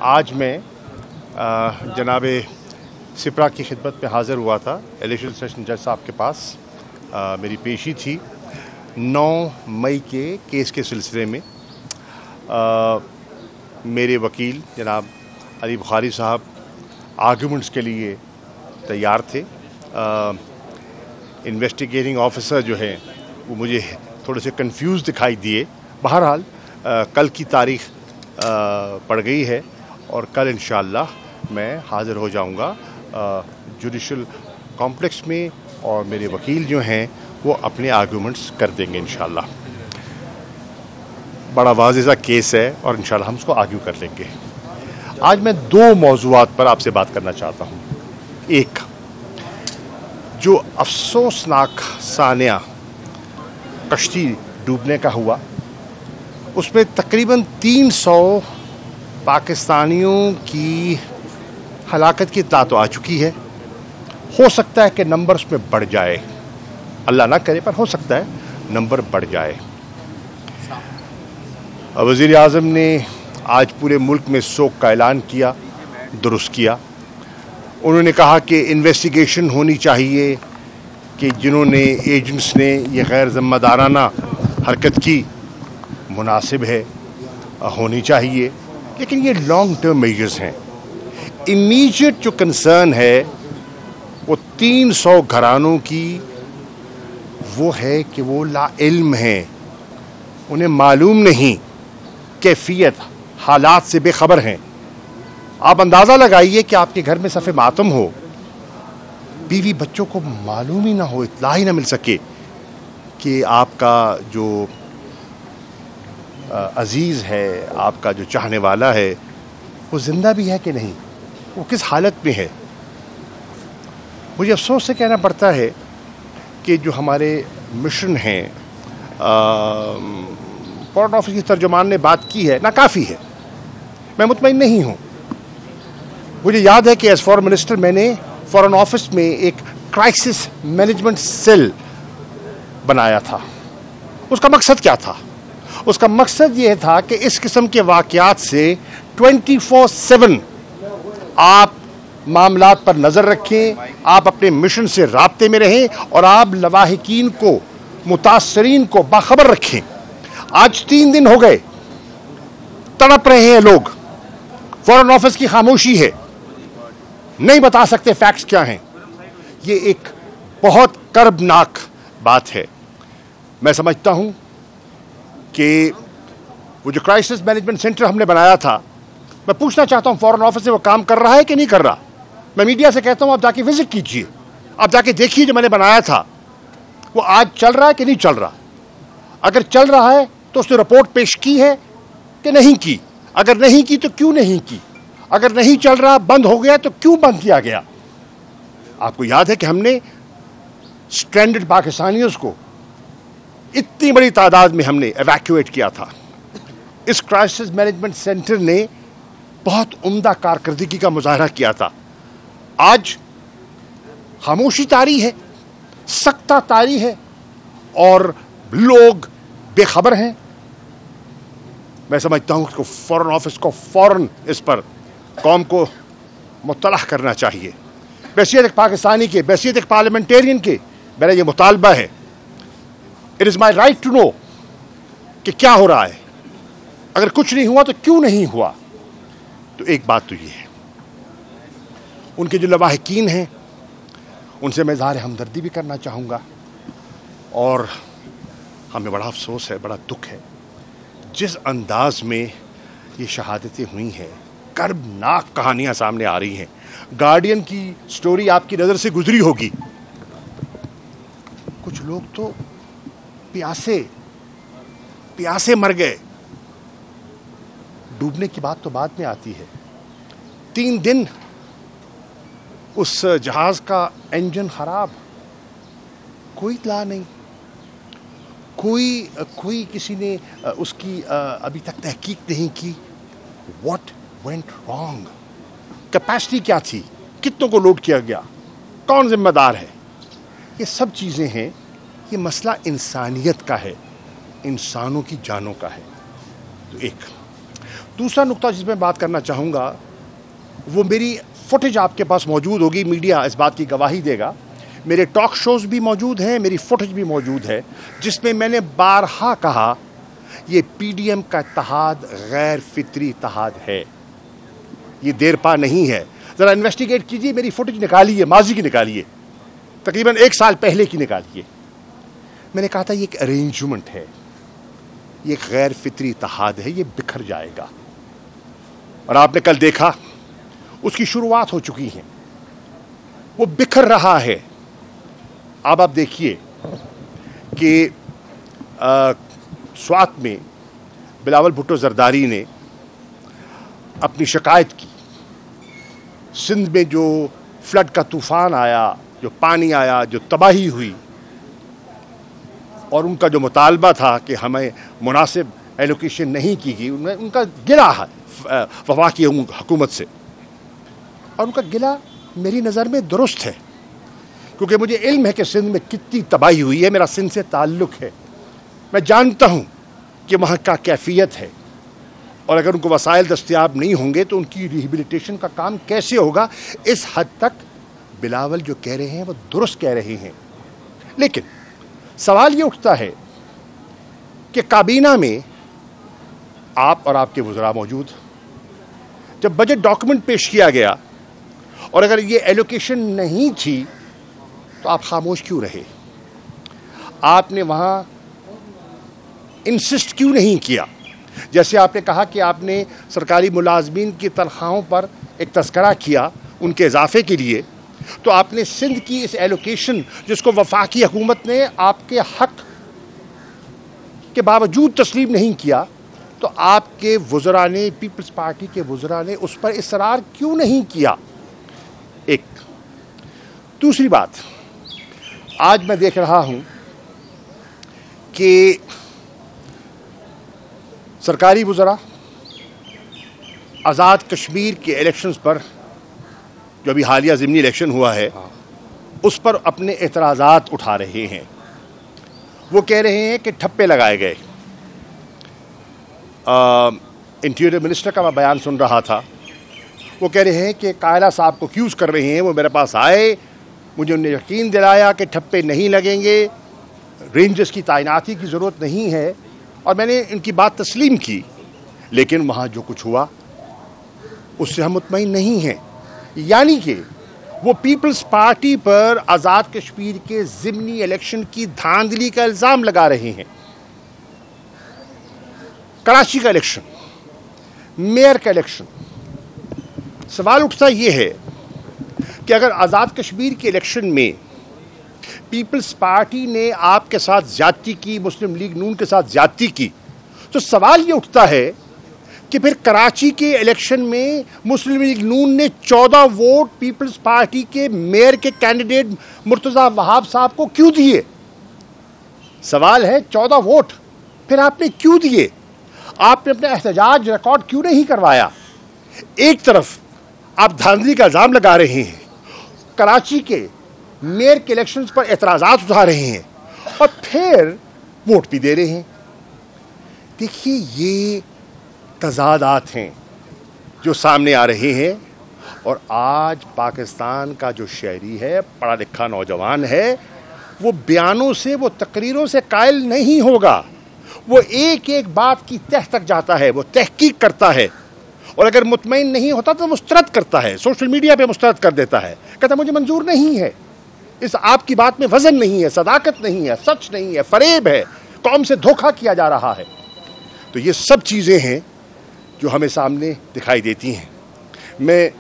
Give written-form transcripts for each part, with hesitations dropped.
आज मैं जनाब सिपरा की खिदमत में हाज़िर हुआ था। एडिशनल सेशन जज साहब के पास मेरी पेशी थी 9 मई के केस के सिलसिले में। मेरे वकील जनाब अली बुखारी साहब आर्गूमेंट्स के लिए तैयार थे। इन्वेस्टिगेटिंग ऑफिसर जो है वो मुझे थोड़े से कंफ्यूज दिखाई दिए। बहरहाल कल की तारीख पड़ गई है और कल इंशाअल्लाह मैं हाज़िर हो जाऊंगा जुडिशल कॉम्प्लेक्स में और मेरे वकील जो हैं वो अपने आर्गूमेंट्स कर देंगे इंशाअल्लाह। बड़ा वाज़ेह केस है और इंशाअल्लाह हम उसको आर्ग्यू कर लेंगे। आज मैं 2 मौज़ूआत पर आपसे बात करना चाहता हूँ। एक, जो अफसोसनाक सानिया कश्ती डूबने का हुआ, उसमें तकरीबन 300 पाकिस्तानियों की हलाकत की इत्तला तो आ चुकी है। हो सकता है कि नंबर उसमें बढ़ जाए, अल्लाह ना करे, पर हो सकता है नंबर बढ़ जाए। वज़ीर आज़म ने आज पूरे मुल्क में शोक का ऐलान किया, दुरुस्त किया। उन्होंने कहा कि इन्वेस्टिगेशन होनी चाहिए कि जिन्होंने एजेंट्स ने ये गैर ज़िम्मेदाराना हरकत की, मुनासिब है, होनी चाहिए, लेकिन ये लॉन्ग टर्म मेजर्स हैं। इमीडिएट जो कंसर्न है वो 300 घरानों की वो है कि वो लाइल्म हैं, उन्हें मालूम नहीं, कैफियत हालात से बेखबर हैं। आप अंदाज़ा लगाइए कि आपके घर में सफ़े मातम हो, बीवी बच्चों को मालूम ही ना हो, इत्तला ही ना मिल सके कि आपका जो अजीज़ है, आपका जो चाहने वाला है, वो ज़िंदा भी है कि नहीं, वो किस हालत में है। मुझे अफसोस से कहना पड़ता है कि जो हमारे मिशन हैं, फॉरेन ऑफिस की तर्जुमान ने बात की है, नाकाफ़ी है। मैं मुतमईन नहीं हूँ। मुझे याद है कि एज फॉरेन मिनिस्टर मैंने फॉरेन ऑफिस में एक क्राइसिस मैनेजमेंट सेल बनाया था। उसका मकसद क्या था? उसका मकसद ये था कि इस किस्म के वाक़यात से 24/7 आप मामलात पर नज़र रखें, आप अपने मिशन से राब्ते में रहें और आप लवाहिकीन को, मुतासरीन को बाखबर रखें। आज 3 दिन हो गए, तड़प रहे हैं लोग। फॉरेन ऑफिस की खामोशी है, नहीं बता सकते फैक्ट्स क्या हैं। ये एक बहुत कर्बनाक बात है। मैं समझता हूं कि वो जो क्राइसिस मैनेजमेंट सेंटर हमने बनाया था, मैं पूछना चाहता हूं फॉरेन ऑफिस से वो काम कर रहा है कि नहीं कर रहा। मैं मीडिया से कहता हूं आप जाके विजिट कीजिए, आप जाके देखिए जो मैंने बनाया था वो आज चल रहा है कि नहीं चल रहा। अगर चल रहा है तो उसने रिपोर्ट पेश की है कि नहीं की, अगर नहीं की तो क्यों नहीं की, अगर नहीं चल रहा, बंद हो गया, तो क्यों बंद किया गया। आपको याद है कि हमने स्ट्रैंडेड पाकिस्तानियों को इतनी बड़ी तादाद में हमने एवैक्यूएट किया था। इस क्राइसिस मैनेजमेंट सेंटर ने बहुत उम्दा कारकर्दगी का मुजाहरा किया था। आज खामोशी तारी है, सख्ता तारी है और लोग बेखबर हैं। मैं समझता हूं कि फॉरेन ऑफिस को फौरन इस पर कौम को मुत्तला करना चाहिए। बैसियत एक पाकिस्तानी के, बैसियत एक पार्लियामेंटेरियन के मेरा ये मुतालबा है। It is my right to know कि क्या हो रहा है। अगर कुछ नहीं हुआ तो क्यों नहीं हुआ। तो एक बात तो ये है, उनके जो लवाहिकीन हैं उनसे मैं इज़हार हमदर्दी भी करना चाहूँगा। और हमें बड़ा अफसोस है, बड़ा दुख है जिस अंदाज में ये शहादतें हुई हैं। कर्बनाक कहानियाँ सामने आ रही हैं। गार्डियन की स्टोरी आपकी नज़र से गुजरी होगी। कुछ लोग तो प्यासे मर गए। डूबने की बात तो बाद में आती है। 3 दिन उस जहाज का इंजन खराब, कोई इत्तला नहीं, कोई किसी ने उसकी अभी तक तहकीक नहीं की। What went wrong? कैपेसिटी क्या थी? कितनों को लोड किया गया? कौन जिम्मेदार है? ये सब चीज़ें हैं। ये मसला इंसानियत का है, इंसानों की जानों का है। तो एक दूसरा नुक्ता जिस पर बात करना चाहूँगा वो मेरी फुटेज आपके पास मौजूद होगी, मीडिया इस बात की गवाही देगा, मेरे टॉक शोज़ भी मौजूद हैं, मेरी फुटेज भी मौजूद है, जिसमें मैंने बारहा कहा ये पीडीएम का इत्तेहाद गैर फितरी इत्तेहाद है, ये देरपा नहीं है। ज़रा इन्वेस्टिगेट कीजिए, मेरी फुटेज निकालिए, माजी की निकालिए, तकरीबन 1 साल पहले की निकालिए। मैंने कहा था ये एक अरेंजमेंट है, ये एक गैर फितरी इत्तेहाद है, ये बिखर जाएगा। और आपने कल देखा उसकी शुरुआत हो चुकी है, वो बिखर रहा है। अब आप देखिए कि स्वात में बिलावल भुट्टो जरदारी ने अपनी शिकायत की, सिंध में जो फ्लड का तूफान आया, जो पानी आया, जो तबाही हुई, और उनका जो मुतालबा था कि हमें मुनासिब एलोकेशन नहीं की गई, उनका गिला है वफाकी हुकूमत से, और उनका गिला मेरी नज़र में दुरुस्त है, क्योंकि मुझे इल्म है कि सिंध में कितनी तबाही हुई है, मेरा सिंध से ताल्लुक़ है, मैं जानता हूँ कि वहाँ का कैफियत है, और अगर उनको वसाइल दस्तयाब नहीं होंगे तो उनकी रिहेबिलिटेशन का काम कैसे होगा। इस हद तक बिलावल जो कह रहे हैं वो दुरुस्त कह रहे हैं। लेकिन सवाल ये उठता है कि काबीना में आप और आपके वज़रा मौजूद, जब बजट डॉक्यूमेंट पेश किया गया और अगर ये एलोकेशन नहीं थी तो आप खामोश क्यों रहे? आपने वहाँ इंसिस्ट क्यों नहीं किया? जैसे आपने कहा कि आपने सरकारी मुलाजमीन की तनख्वाहों पर एक तस्करा किया उनके इजाफे के लिए, तो आपने सिंध की इस एलोकेशन जिसको वफाकी हुकूमत ने आपके हक के बावजूद तस्लीम नहीं किया, तो आपके वज़रा ने, पीपल्स पार्टी के वज़रा ने उस पर इसरार क्यों नहीं किया? एक दूसरी बात, आज मैं देख रहा हूं कि सरकारी वज़रा आज़ाद कश्मीर के इलेक्शंस पर, जो अभी हालिया ज़िमनी इलेक्शन हुआ है, उस पर अपने एतराज़ात उठा रहे हैं। वो कह रहे हैं कि ठप्पे लगाए गए। इंटीरियर मिनिस्टर का मैं बयान सुन रहा था, वो कह रहे हैं कि कायला साहब को एक्यूज़ कर रहे हैं, वो मेरे पास आए, मुझे उन्हें यकीन दिलाया कि ठप्पे नहीं लगेंगे, रेंजर्स की तैनाती की ज़रूरत नहीं है, और मैंने इनकी बात तस्लीम की। लेकिन वहाँ जो कुछ हुआ उससे हम मुतमईन नहीं हैं। यानी कि वो पीपल्स पार्टी पर आज़ाद कश्मीर के ज़िमनी इलेक्शन की धांधली का इल्ज़ाम लगा रहे हैं। कराची का इलेक्शन, मेयर का इलेक्शन, सवाल उठता ये है कि अगर आज़ाद कश्मीर के इलेक्शन में पीपल्स पार्टी ने आपके साथ ज्यादती की, मुस्लिम लीग नून के साथ ज्यादती की, तो सवाल ये उठता है कि फिर कराची के इलेक्शन में मुस्लिम लीग नून ने 14 वोट पीपल्स पार्टी के मेयर के कैंडिडेट मुर्तज़ा वहाब साहब को क्यों दिए? सवाल है 14 वोट फिर आपने क्यों दिए? आपने अपना एहतजाज रिकॉर्ड क्यों नहीं करवाया? एक तरफ आप धांधली का इल्ज़ाम लगा रहे हैं, कराची के मेयर के इलेक्शंस पर एतराज़ात उठा रहे हैं, और फिर वोट भी दे रहे हैं। देखिए, ये तज़ादात हैं जो सामने आ रहे हैं, और आज पाकिस्तान का जो शहरी है, पढ़ा लिखा नौजवान है, वो बयानों से, वो तकरीरों से कायल नहीं होगा। वो एक एक बात की तह तक जाता है, वो तहकीक करता है, और अगर मुतमईन नहीं होता तो मुस्तरद करता है, सोशल मीडिया पे मुस्तरद कर देता है, कहता मुझे मंजूर नहीं है, इस आपकी बात में वजन नहीं है, सदाकत नहीं है, सच नहीं है, फरेब है, कौम से धोखा किया जा रहा है। तो ये सब चीज़ें हैं जो हमें सामने दिखाई देती हैं। मैं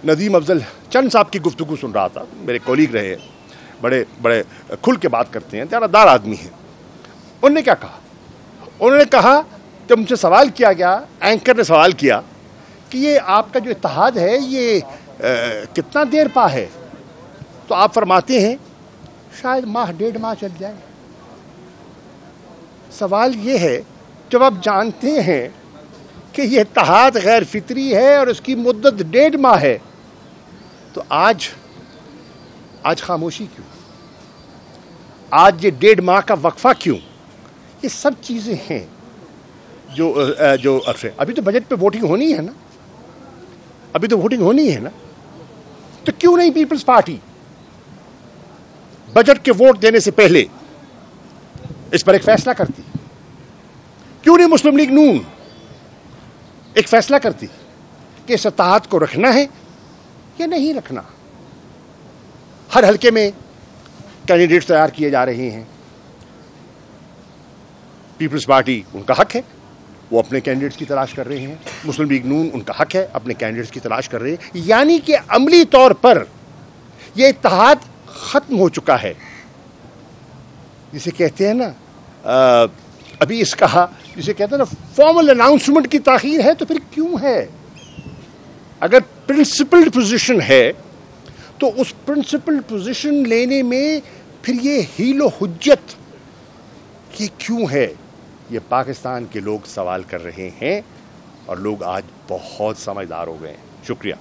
नदीम अफजल चंद साहब की गुफ्तगू सुन रहा था, मेरे कॉलीग रहे, बड़े बड़े खुल के बात करते हैं, त्यारादार आदमी हैं। उन्होंने क्या कहा? उन्होंने कहा, जब मुझसे सवाल किया गया, एंकर ने सवाल किया कि ये आपका जो इत्तेहाद है ये कितना देर पा है, तो आप फरमाते हैं शायद माह 1.5 माह चल जाए। सवाल ये है, जब आप जानते हैं कि ये इत्तेहाद गैर फितरी है और उसकी मुद्दत 1.5 माह है, तो आज खामोशी क्यों? आज ये 1.5 माह का वक्फा क्यों? ये सब चीज़ें हैं जो अभी तो बजट पे वोटिंग होनी है ना, अभी तो वोटिंग होनी है ना, तो क्यों नहीं पीपल्स पार्टी बजट के वोट देने से पहले इस पर एक फैसला करती? क्यों नहीं मुस्लिम लीग नून एक फैसला करती कि इस इत्तेहाद को रखना है या नहीं रखना? हर हलके में कैंडिडेट्स तैयार किए जा रहे हैं। पीपल्स पार्टी, उनका हक है, वो अपने कैंडिडेट्स की तलाश कर रहे हैं। मुस्लिम लीग नून, उनका हक है, अपने कैंडिडेट्स की तलाश कर रहे हैं। यानी कि अमली तौर पर यह इत्तेहाद खत्म हो चुका है। जिसे कहते हैं ना, अभी इसका जिसे कहते हैं ना, फॉर्मल अनाउंसमेंट की ताखीर है, तो फिर क्यों है? अगर प्रिंसिपल्ड पोजीशन है तो उस प्रिंसिपल्ड पोजीशन लेने में फिर ये हीलो हुज्जत ये क्यों है? ये पाकिस्तान के लोग सवाल कर रहे हैं और लोग आज बहुत समझदार हो गए हैं। शुक्रिया।